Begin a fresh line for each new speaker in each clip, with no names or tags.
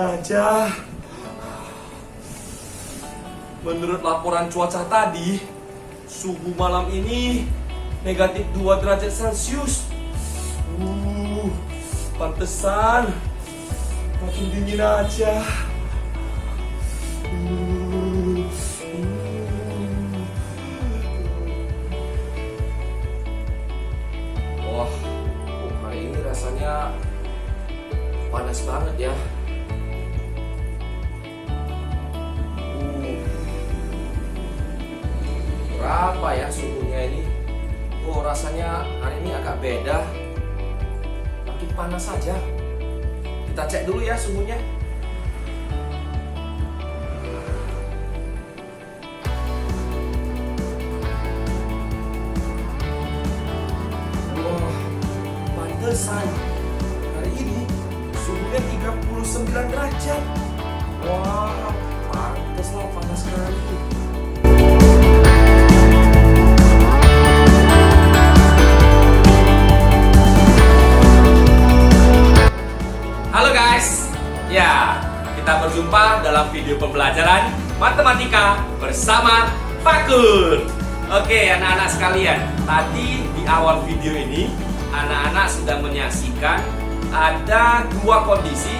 aja. Menurut laporan cuaca tadi, suhu malam ini negatif 2 derajat Celcius. Pantesan makin dingin aja. Wah, hari ini rasanya panas banget ya. Berapa ya suhunya ini? Oh, rasanya hari ini agak beda. Makin panas saja. Kita cek dulu ya suhunya. Wah, pantesan hari ini suhunya 39 derajat. Wah, pantaslah panas sekali. Halo guys, ya kita berjumpa dalam video pembelajaran matematika bersama Fakur. Oke anak-anak sekalian, tadi di awal video ini anak-anak sudah menyaksikan ada dua kondisi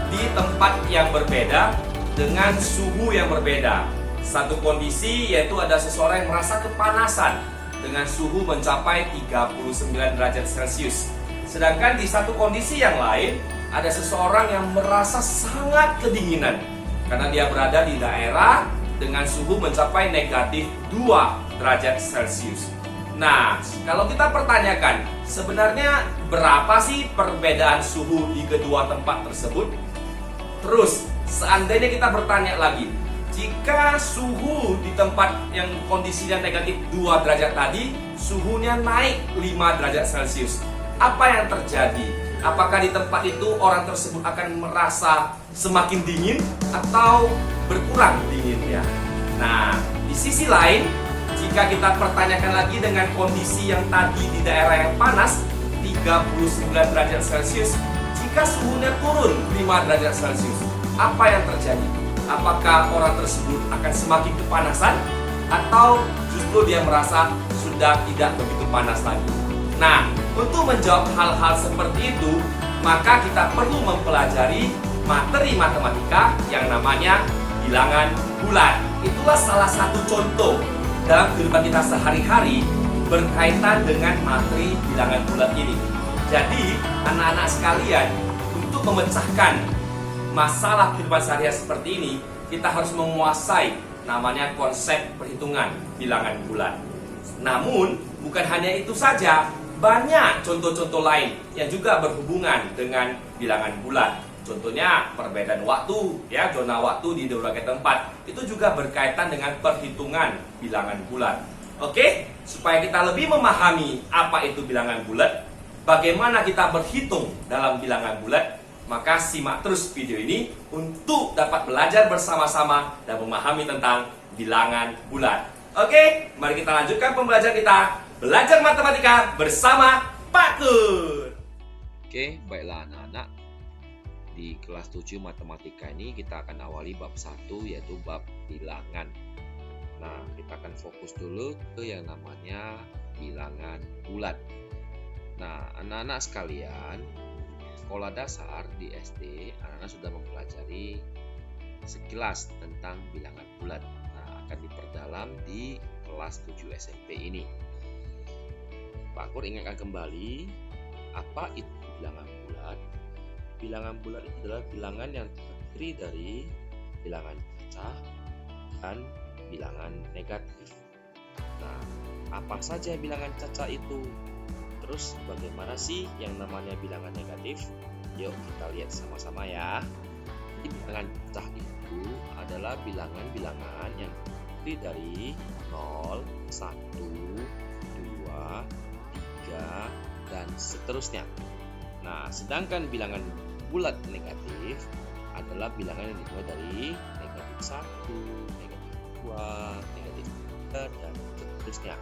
di tempat yang berbeda dengan suhu yang berbeda. Satu kondisi yaitu ada seseorang yang merasa kepanasan dengan suhu mencapai 39 derajat Celcius. Sedangkan di satu kondisi yang lain ada seseorang yang merasa sangat kedinginan karena dia berada di daerah dengan suhu mencapai negatif 2 derajat Celcius. Nah, kalau kita pertanyakan sebenarnya berapa sih perbedaan suhu di kedua tempat tersebut? Terus, seandainya kita bertanya lagi, jika suhu di tempat yang kondisinya negatif 2 derajat tadi, suhunya naik 5 derajat Celcius, apa yang terjadi? Apakah di tempat itu orang tersebut akan merasa semakin dingin atau berkurang dinginnya? Nah, di sisi lain, jika kita pertanyakan lagi dengan kondisi yang tadi di daerah yang panas, 39 derajat Celcius, jika suhunya turun 5 derajat Celcius, apa yang terjadi? Apakah orang tersebut akan semakin kepanasan atau justru dia merasa sudah tidak begitu panas lagi? Nah, untuk menjawab hal-hal seperti itu, maka kita perlu mempelajari materi matematika yang namanya bilangan bulat. Itulah salah satu contoh dalam kehidupan kita sehari-hari berkaitan dengan materi bilangan bulat ini. Jadi, anak-anak sekalian, untuk memecahkan masalah kehidupan sehari-hari seperti ini, kita harus menguasai namanya konsep perhitungan bilangan bulat. Namun, bukan hanya itu saja, banyak contoh-contoh lain yang juga berhubungan dengan bilangan bulat. Contohnya perbedaan waktu, ya, zona waktu di berbagai tempat. Itu juga berkaitan dengan perhitungan bilangan bulat. Oke, supaya kita lebih memahami apa itu bilangan bulat, bagaimana kita berhitung dalam bilangan bulat, maka simak terus video ini untuk dapat belajar bersama-sama dan memahami tentang bilangan bulat. Oke, mari kita lanjutkan pembelajaran kita. Belajar matematika bersama Pak Kur.
Oke, baiklah anak-anak. Di kelas 7 matematika ini kita akan awali bab 1 yaitu bab bilangan. Nah, kita akan fokus dulu ke yang namanya bilangan bulat. Nah, anak-anak sekalian, sekolah dasar di SD, anak-anak sudah mempelajari sekilas tentang bilangan bulat. Nah, akan diperdalam di kelas 7 SMP ini. Pak Kur ingatkan kembali, apa itu bilangan bulat? Bilangan bulat itu adalah bilangan yang terdiri dari bilangan pecah dan bilangan negatif. Nah, apa saja bilangan caca itu? Terus bagaimana sih yang namanya bilangan negatif? Yuk kita lihat sama-sama ya. Jadi bilangan pecah itu adalah bilangan-bilangan yang terdiri dari 0, 1, 2, 3, dan seterusnya. Nah, sedangkan bilangan bulat negatif adalah bilangan yang dimulai dari negatif 1, negatif 2, negatif 3, dan seterusnya.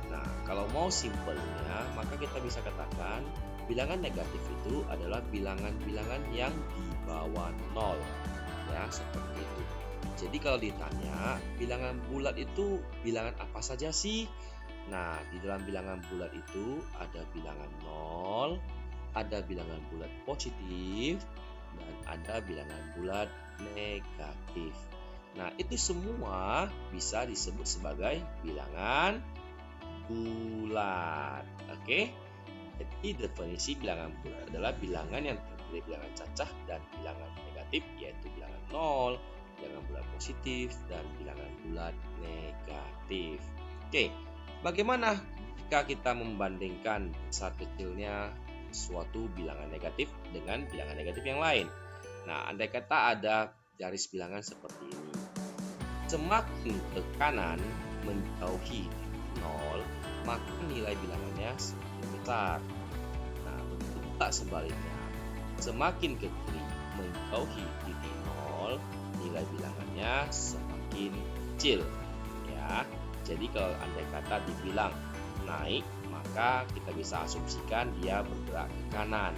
Nah, kalau mau simpelnya, maka kita bisa katakan bilangan negatif itu adalah bilangan-bilangan yang di bawah 0. Ya, seperti itu. Jadi kalau ditanya, bilangan bulat itu bilangan apa saja sih? Nah, di dalam bilangan bulat itu ada bilangan 0, ada bilangan bulat positif, dan ada bilangan bulat negatif. Nah, itu semua bisa disebut sebagai bilangan bulat. Oke? Jadi definisi bilangan bulat adalah bilangan yang terdiri dari bilangan cacah dan bilangan negatif, yaitu bilangan 0, bilangan bulat positif, dan bilangan bulat negatif. Oke, bagaimana jika kita membandingkan besar kecilnya suatu bilangan negatif dengan bilangan negatif yang lain? Nah, andai kata ada garis bilangan seperti ini. Semakin ke kanan menjauhi 0, maka nilai bilangannya semakin besar. Nah, begitu juga sebaliknya. Semakin ke kiri menjauhi titik 0, nilai bilangannya semakin kecil. Ya, jadi kalau andai kata dibilang naik, maka kita bisa asumsikan dia bergerak ke kanan.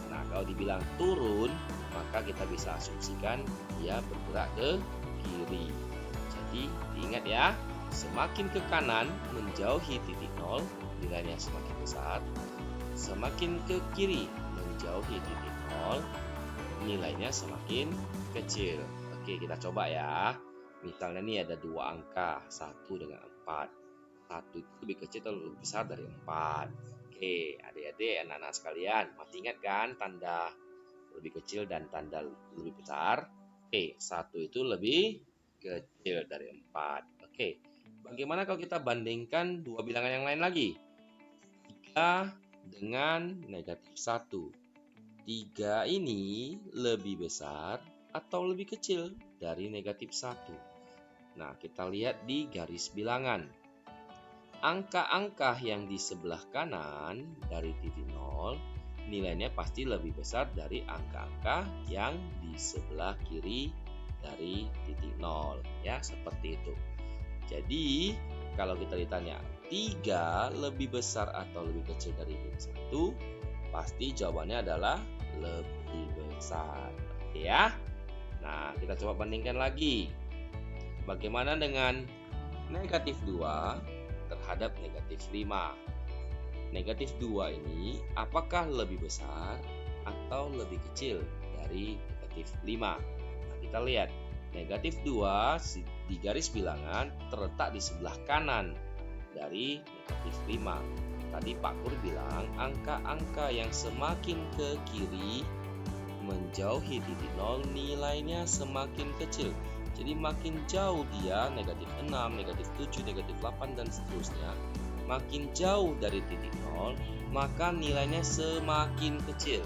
Nah, kalau dibilang turun, maka kita bisa asumsikan dia bergerak ke kiri. Jadi diingat ya, semakin ke kanan menjauhi titik 0, nilainya semakin besar. Semakin ke kiri menjauhi titik 0, nilainya semakin kecil. Oke, kita coba ya. Misalnya nih ada dua angka, 1 dengan 4. 1 itu lebih kecil atau lebih besar dari 4? Oke, adik-adik, anak-anak sekalian, masih ingat kan tanda lebih kecil dan tanda lebih besar? Oke, 1 itu lebih kecil dari 4. Oke, bagaimana kalau kita bandingkan dua bilangan yang lain lagi? 3 dengan negatif 1. 3 ini lebih besar atau lebih kecil dari negatif 1? Nah, kita lihat di garis bilangan. Angka-angka yang di sebelah kanan dari titik 0, nilainya pasti lebih besar dari angka-angka yang di sebelah kiri dari titik 0. Ya, seperti itu. Jadi, kalau kita ditanya 3 lebih besar atau lebih kecil dari 1, pasti jawabannya adalah lebih besar. Oke ya. Nah, kita coba bandingkan lagi. Bagaimana dengan negatif 2 terhadap negatif 5? Negatif 2 ini apakah lebih besar atau lebih kecil dari negatif 5? Nah, kita lihat. Negatif 2 di garis bilangan terletak di sebelah kanan dari negatif 5. Tadi Pak Kur bilang angka-angka yang semakin ke kiri menjauhi titik 0 nilainya semakin kecil. Jadi makin jauh dia, negatif 6, negatif 7, negatif 8, dan seterusnya, makin jauh dari titik 0, maka nilainya semakin kecil.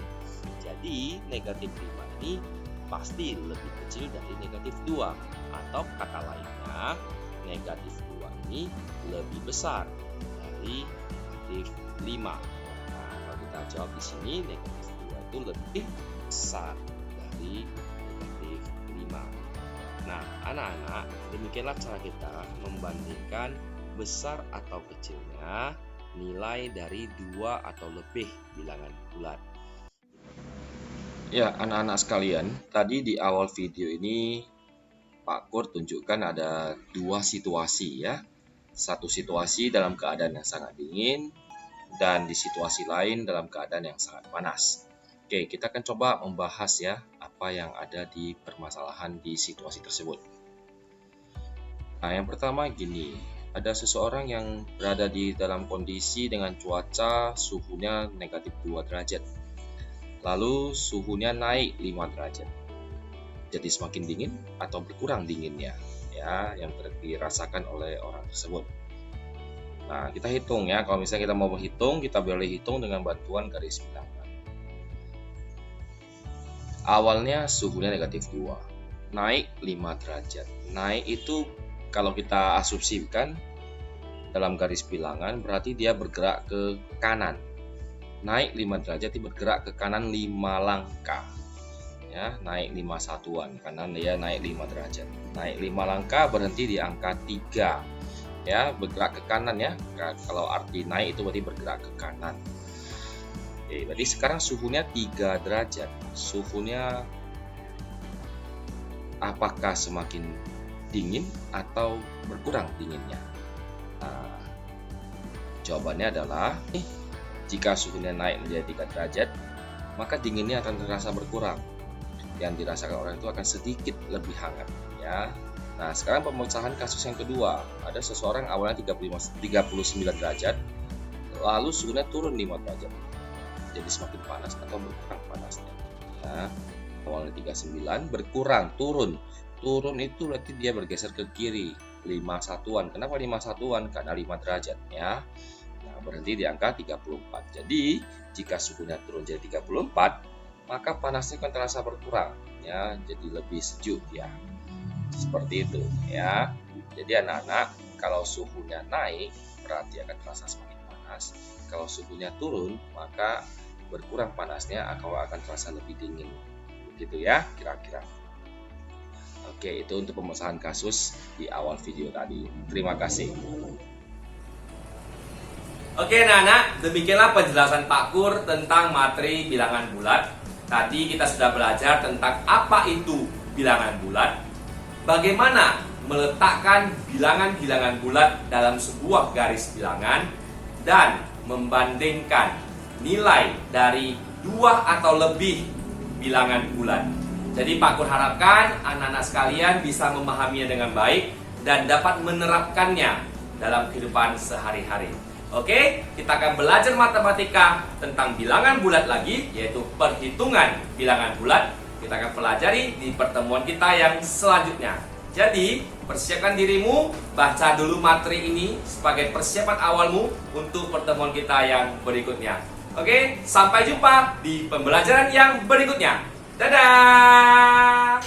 Jadi negatif 5 ini pasti lebih kecil dari negatif 2. Atau kata lainnya, negatif 2 ini lebih besar dari negatif 5. Nah, kalau kita jawab di sini, negatif 2 itu lebih besar dari negatif 5. Nah, anak-anak, demikianlah cara kita membandingkan besar atau kecilnya nilai dari 2 atau lebih bilangan bulat. Ya, anak-anak sekalian, tadi di awal video ini Pak Kur tunjukkan ada dua situasi ya. Satu situasi dalam keadaan yang sangat dingin dan di situasi lain dalam keadaan yang sangat panas. Oke, kita akan coba membahas ya apa yang ada di permasalahan di situasi tersebut. Nah, yang pertama gini, ada seseorang yang berada di dalam kondisi dengan cuaca suhunya negatif 2 derajat. Lalu suhunya naik 5 derajat. Jadi semakin dingin atau berkurang dinginnya ya yang dirasakan oleh orang tersebut. Nah, kita hitung ya. Kalau misalnya kita mau menghitung, kita boleh hitung dengan bantuan garis bilangan. Awalnya suhunya negatif 2, naik 5 derajat. Naik itu kalau kita asumsikan dalam garis bilangan berarti dia bergerak ke kanan. Naik 5 derajat dia bergerak ke kanan 5 langkah. Ya, naik 5 satuan karena dia naik 5 derajat. Naik 5 langkah berhenti di angka 3. Ya, bergerak ke kanan ya. Kalau arti naik itu berarti bergerak ke kanan. Oke, berarti sekarang suhunya 3 derajat. Suhunya apakah semakin dingin atau berkurang dinginnya? Nah, jawabannya adalah jika suhunya naik menjadi 3 derajat, maka dinginnya akan terasa berkurang. Yang dirasakan orang itu akan sedikit lebih hangat, ya. Nah, sekarang pemecahan kasus yang kedua. Ada seseorang awalnya 39 derajat, lalu suhunya turun 5 derajat. Jadi semakin panas atau berkurang panasnya. Ya, awalnya 39 berkurang, turun. Turun itu berarti dia bergeser ke kiri 5 satuan. Kenapa 5 satuan? Karena 5 derajat, ya. Nah, berhenti di angka 34. Jadi, jika suhunya turun jadi 34, maka panasnya akan terasa berkurang, ya, jadi lebih sejuk, ya. Seperti itu, ya. Jadi anak-anak, kalau suhunya naik berarti akan terasa semakin panas. Kalau suhunya turun, maka berkurang panasnya atau akan terasa lebih dingin. Begitu ya, kira-kira. Oke, itu untuk pemecahan kasus di awal video tadi. Terima kasih.
Oke anak-anak, demikianlah penjelasan Pak Kur tentang materi bilangan bulat. Tadi kita sudah belajar tentang apa itu bilangan bulat, bagaimana meletakkan bilangan-bilangan bulat dalam sebuah garis bilangan, dan membandingkan nilai dari 2 atau lebih bilangan bulat. Jadi Pak Kur harapkan anak-anak sekalian bisa memahaminya dengan baik dan dapat menerapkannya dalam kehidupan sehari-hari. Oke, kita akan belajar matematika tentang bilangan bulat lagi, yaitu perhitungan bilangan bulat. Kita akan pelajari di pertemuan kita yang selanjutnya. Jadi, persiapkan dirimu, baca dulu materi ini sebagai persiapan awalmu untuk pertemuan kita yang berikutnya. Oke, sampai jumpa di pembelajaran yang berikutnya. Dadah!